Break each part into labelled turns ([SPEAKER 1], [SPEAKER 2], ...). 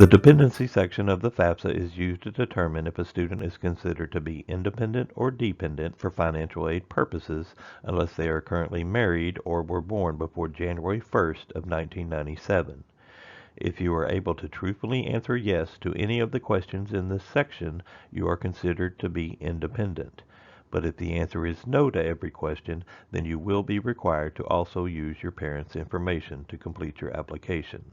[SPEAKER 1] The dependency section of the FAFSA is used to determine if a student is considered to be independent or dependent for financial aid purposes unless they are currently married or were born before January 1st of 1997. If you are able to truthfully answer yes to any of the questions in this section, you are considered to be independent. But if the answer is no to every question, then you will be required to also use your parents' information to complete your application.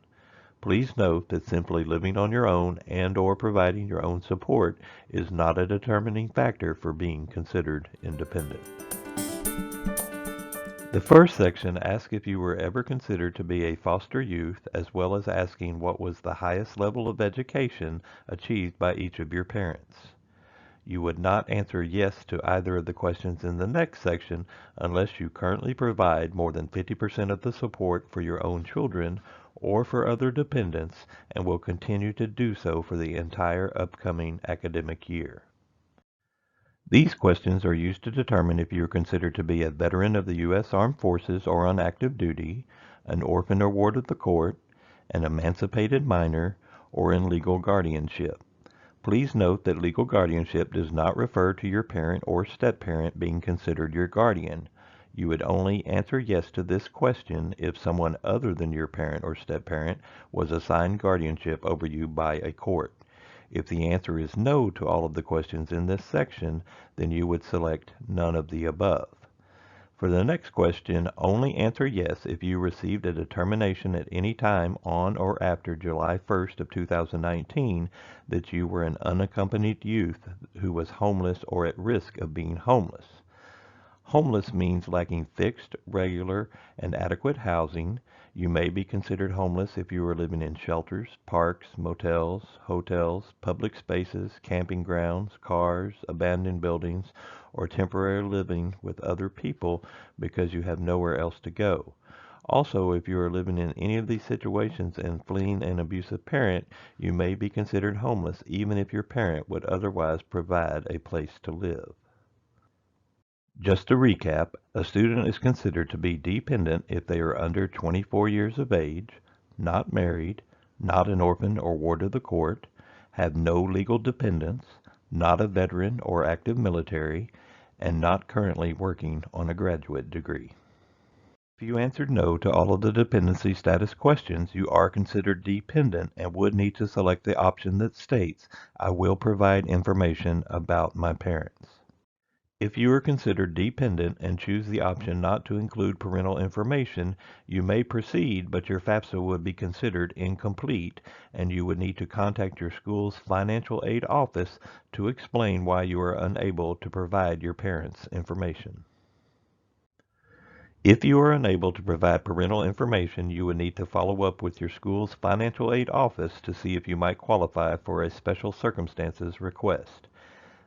[SPEAKER 1] Please note that simply living on your own and/or providing your own support is not a determining factor for being considered independent. The first section asks if you were ever considered to be a foster youth, as well as asking what was the highest level of education achieved by each of your parents. You would not answer yes to either of the questions in the next section unless you currently provide more than 50% of the support for your own children or for other dependents and will continue to do so for the entire upcoming academic year. These questions are used to determine if you are considered to be a veteran of the U.S. Armed Forces or on active duty, an orphan or ward of the court, an emancipated minor, or in legal guardianship. Please note that legal guardianship does not refer to your parent or step-parent being considered your guardian. You would only answer yes to this question if someone other than your parent or step-parent was assigned guardianship over you by a court. If the answer is no to all of the questions in this section, then you would select none of the above. For the next question, only answer yes if you received a determination at any time on or after July 1st of 2019 that you were an unaccompanied youth who was homeless or at risk of being homeless. Homeless means lacking fixed, regular, and adequate housing. You may be considered homeless if you are living in shelters, parks, motels, hotels, public spaces, camping grounds, cars, abandoned buildings, or temporarily living with other people because you have nowhere else to go. Also, if you are living in any of these situations and fleeing an abusive parent, you may be considered homeless even if your parent would otherwise provide a place to live. Just to recap, a student is considered to be dependent if they are under 24 years of age, not married, not an orphan or ward of the court, have no legal dependents, not a veteran or active military, and not currently working on a graduate degree. If you answered no to all of the dependency status questions, you are considered dependent and would need to select the option that states, "I will provide information about my parents." If you are considered dependent and choose the option not to include parental information, you may proceed, but your FAFSA would be considered incomplete, and you would need to contact your school's financial aid office to explain why you are unable to provide your parents' information. If you are unable to provide parental information, you would need to follow up with your school's financial aid office to see if you might qualify for a special circumstances request.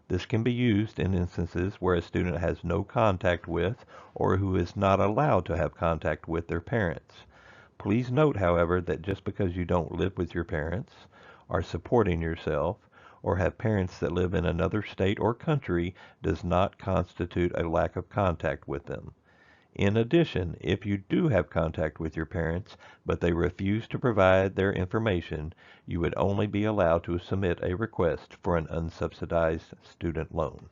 [SPEAKER 1] This can be used in instances where a student has no contact with or who is not allowed to have contact with their parents. Please note, however, that just because you don't live with your parents, are supporting yourself, or have parents that live in another state or country does not constitute a lack of contact with them. In addition, if you do have contact with your parents, but they refuse to provide their information, you would only be allowed to submit a request for an unsubsidized student loan.